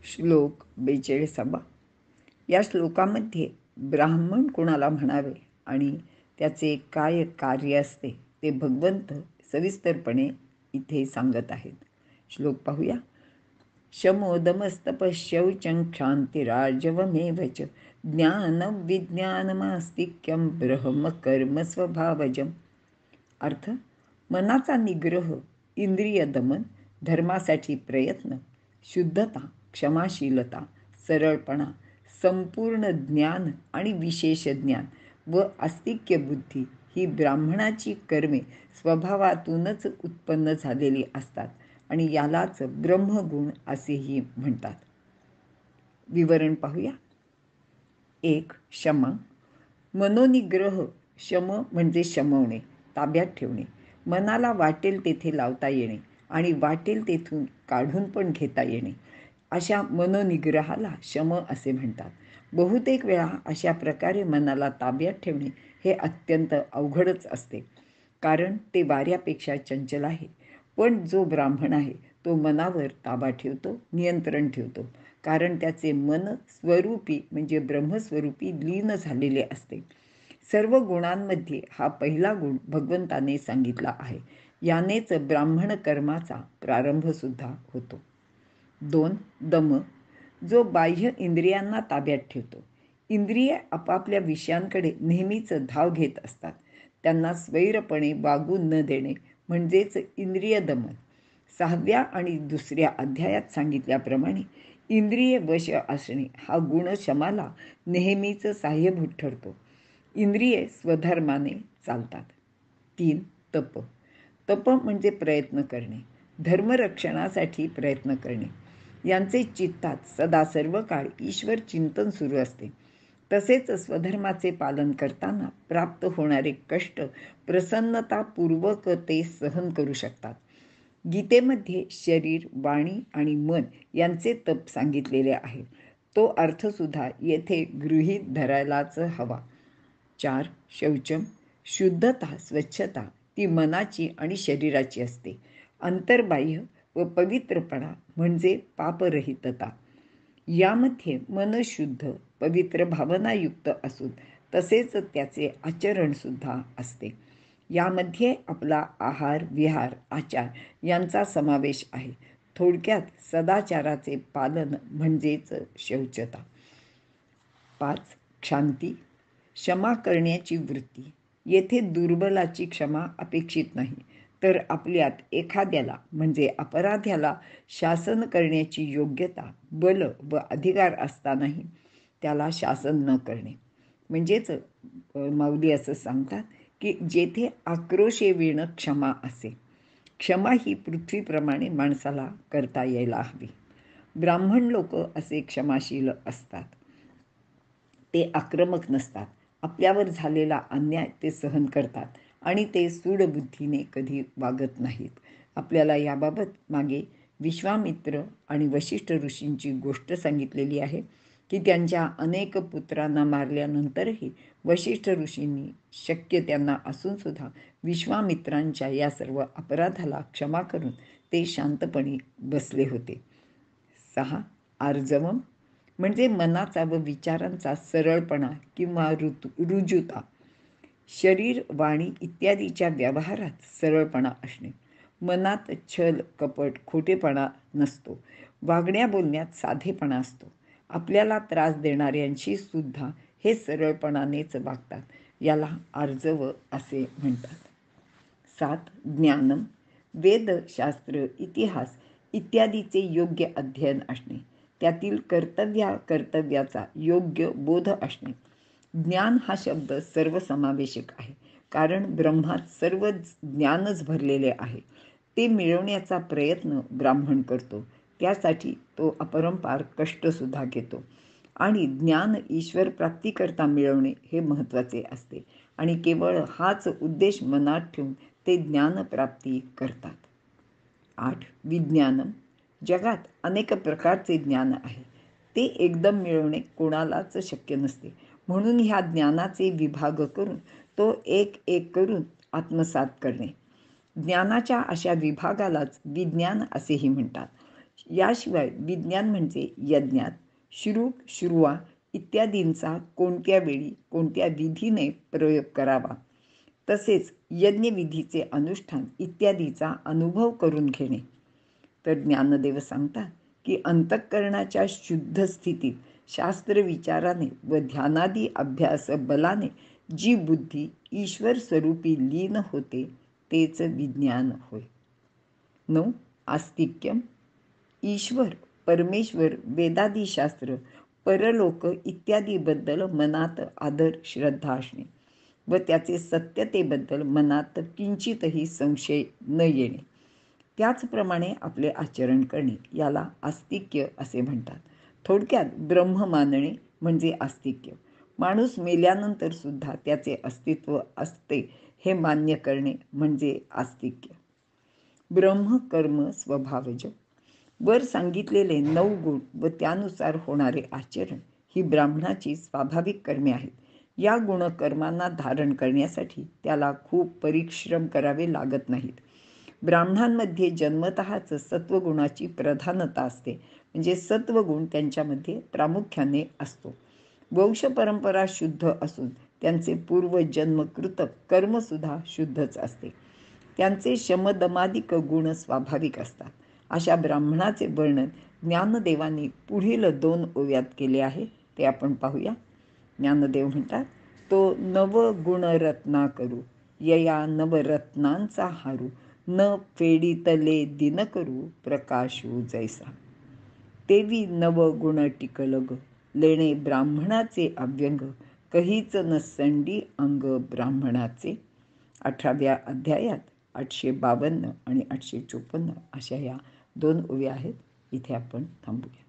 श्लोक 42. या श्लोकामध्ये ब्राह्मण कोणाला म्हणावे आणि त्याचे काय कार्य असते ते भगवंत सविस्तरपणे इथे सांगत आहेत. श्लोक पाहूया. शमोदमस्तपशौचं क्षांतिरार्जवमेव च ज्ञानं विज्ञानमास्तिक्यं ब्रह्मकर्म स्वभावजम्. अर्थ: मनाचा निग्रह, इंद्रिय दमन, धर्मासाठी प्रयत्न, शुद्धता, क्षमाशीलता, सरळपणा, संपूर्ण ज्ञान आणि विशेष ज्ञान व आस्तिक्य बुद्धी ही ब्राह्मणाची कर्मे स्वभावातूनच उत्पन्न झालेली असतात आणि यालाच ब्रह्मगुण असेही म्हणतात. विवरण पाहूया. 1. क्षमा. मनोनिग्रह. शम म्हणजे शमवणे, ताब्यात ठेवणे, मनाला वाटेल तेथे लावता येणे आणि वाटेल तेथून काढून पण घेता येणे, अशा मनोनिग्रहाला शम असे म्हणतात. बहुतेक वेळा अशा प्रकारे मनाला ताब्यात ठेवणे हे अत्यंत अवघडच असते, कारण ते वाऱ्यापेक्षा चंचल आहे. पण जो ब्राह्मण आहे तो मनावर ताबा ठेवतो, नियंत्रण ठेवतो, कारण त्याचे मन स्वरूपी म्हणजे ब्रह्मस्वरूपी लीन झालेले असते. सर्व गुणांमध्ये हा पहिला गुण भगवंताने सांगितला आहे. यानेच ब्राह्मण कर्माचा प्रारंभ सुद्धा होतो. 2. दम. जो बाह्य इंद्रियांना ताब्यात ठेवतो. इंद्रिये आपापल्या विषयांकडे नेहमीच धाव घेत असतात. त्यांना स्वैरपणे वागू न देणे म्हणजेच इंद्रिय दमन. 6व्या आणि 2ऱ्या अध्यायात सांगितल्याप्रमाणे इंद्रिय वश असणे हा गुण शमाला नेहमीच सहाय्यभूत ठरतो. इंद्रिये स्वधर्माने चालतात. 3. तप. तप म्हणजे प्रयत्न करणे, धर्मरक्षणासाठी प्रयत्न करणे. यांचे चित्तात सदा सर्व काळ ईश्वर चिंतन सुरू असते. तसेच स्वधर्माचे पालन करताना प्राप्त होणारे कष्ट प्रसन्नतापूर्वक ते सहन करू शकतात. गीतेमध्ये शरीर, वाणी आणि मन यांचे तप सांगितलेले आहे. तो अर्थसुद्धा येथे गृहीत धरायलाच हवा. 4. शौचम. शुद्धता, स्वच्छता ती मनाची आणि शरीराची असते. अंतर्बाह्य व पवित्रपणा म्हणजे पापरहितता. यामध्ये मन शुद्ध, पवित्र भावनायुक्त असून तसेच त्याचे आचरणसुद्धा असते. यामध्ये आपला आहार, विहार, आचार यांचा समावेश आहे. थोडक्यात सदाचाराचे पालन म्हणजेच शौचता. 5. क्षांती. क्षमा करण्याची वृत्ती. येथे दुर्बलाची क्षमा अपेक्षित नाही, तर आपल्यात एखाद्याला म्हणजे अपराध्याला शासन करण्याची योग्यता, बल व अधिकार असतानाही त्याला शासन न करणे. म्हणजेच माऊली असं सांगतात की जेथे आक्रोशेविण क्षमा असे. क्षमा ही पृथ्वीप्रमाणे माणसाला करता यायला हवी. ब्राह्मण लोक असे क्षमाशील असतात. ते आक्रमक नसतात. आपल्यावर झालेला अन्याय ते सहन करतात आणि ते सूडबुद्धीने कधी वागत नाहीत. आपल्याला याबाबत मागे विश्वामित्र आणि वशिष्ठ ऋषींची गोष्ट सांगितलेली आहे की त्यांच्या अनेक पुत्रांना मारल्यानंतरही वशिष्ठ ऋषींनी शक्य त्यांना असूनसुद्धा विश्वामित्रांच्या या सर्व अपराधाला क्षमा करून ते शांतपणे बसले होते. 6. आर्जवम म्हणजे मनाचा व विचारांचा सरळपणा किंवा रुजुता. शरीर, वाणी इत्यादीच्या व्यवहारात सरळपणा असणे. मनात छल, कपट, खोटेपणा नसतो. वागण्या बोलण्यात साधेपणा असतो. आपल्याला त्रास देणाऱ्यांशी सुद्धा हे सरळपणानेच वागतात. याला आर्जव असे म्हणतात. 7. ज्ञानम. वेद, शास्त्र, इतिहास इत्यादीचे योग्य अध्ययन असणे. त्यातील कर्तव्याचा योग्य बोध असणे. ज्ञान हा शब्द सर्वसमावेशक आहे, कारण ब्रह्मात सर्व ज्ञानच भरलेले आहे. ते मिळवण्याचा प्रयत्न ब्राह्मण करतो. त्यासाठी तो अपरंपार कष्टसुद्धा घेतो आणि ज्ञान ईश्वर प्राप्तीकरता मिळवणे हे महत्त्वाचे असते आणि केवळ हाच उद्देश मनात ठेवून ते ज्ञानप्राप्ती करतात. 8. विज्ञानम. जगात अनेक प्रकारचे ज्ञान आहे. ते एकदम मिळवणे कोणालाच शक्य नसते. म्हणून ह्या ज्ञानाचे विभाग करून तो एक एक करून आत्मसात करणे. ज्ञानाच्या अशा विभागालाच विज्ञान असेही म्हणतात. याशिवाय विज्ञान म्हणजे यज्ञात श्रुक, श्रुवा इत्यादींचा कोणत्या वेळी कोणत्या विधीने प्रयोग करावा, तसेच यज्ञविधीचे अनुष्ठान इत्यादीचा अनुभव करून घेणे. तर ज्ञानदेव सांगतात की अंतःकरणाच्या शुद्ध स्थितीत शास्त्र विचाराने व ध्यानादी अभ्यास बलाने जी बुद्धी ईश्वर स्वरूपी लीन होते तेच विज्ञान होय. 9. आस्तिक्यम. ईश्वर, परमेश्वर, वेदादी शास्त्र, परलोक इत्यादीबद्दल मनात आदर श्रद्धा असणे व त्याचे सत्यतेबद्दल मनात किंचितही संशय न येणे, त्याचप्रमाणे आपले आचरण करणे याला आस्तिक्य असे म्हणतात. थोडक्यात ब्रह्म मानणे म्हणजे आस्तिक्य. माणूस मेल्यानंतर सुद्धा त्याचे अस्तित्व असते हे मान्य करणे म्हणजे आस्तिक्य. ब्रह्म कर्म स्वभावज. वर सांगितलेले 9 गुण व त्यानुसार होणारे आचरण ही ब्राह्मणाची स्वाभाविक कर्मे आहेत. या गुणकर्मांना धारण करण्यासाठी त्याला खूप परिश्रम करावे लागत नाहीत. ब्राह्मणांमध्ये जन्मतःच सत्वगुणाची प्रधानता असते, म्हणजे सत्वगुण त्यांच्यामध्ये प्रामुख्याने असतो. वंश परंपरा शुद्ध असून त्यांचे पूर्वजन्मकृत कर्मसुद्धा शुद्धच असते. त्यांचे शमदमादिक गुण स्वाभाविक असतात. अशा ब्राह्मणाचे वर्णन ज्ञानदेवांनी पुढील 2 ओव्यात केले आहे, ते आपण पाहूया. ज्ञानदेव म्हणतात, तो नवगुणरत्ना करू, यया नवरत्नांचा हारू, न फेडितले दिन करू, प्रकाशू जैसा. तेवी नवगुण टिकलग, लेणे ब्राह्मणाचे अव्यंग, कहीच न संडी अंग ब्राह्मणाचे. 18व्या अध्यायात 852 आणि 854 अशा या 2 ओव्या आहेत. इथे आपण थांबूया.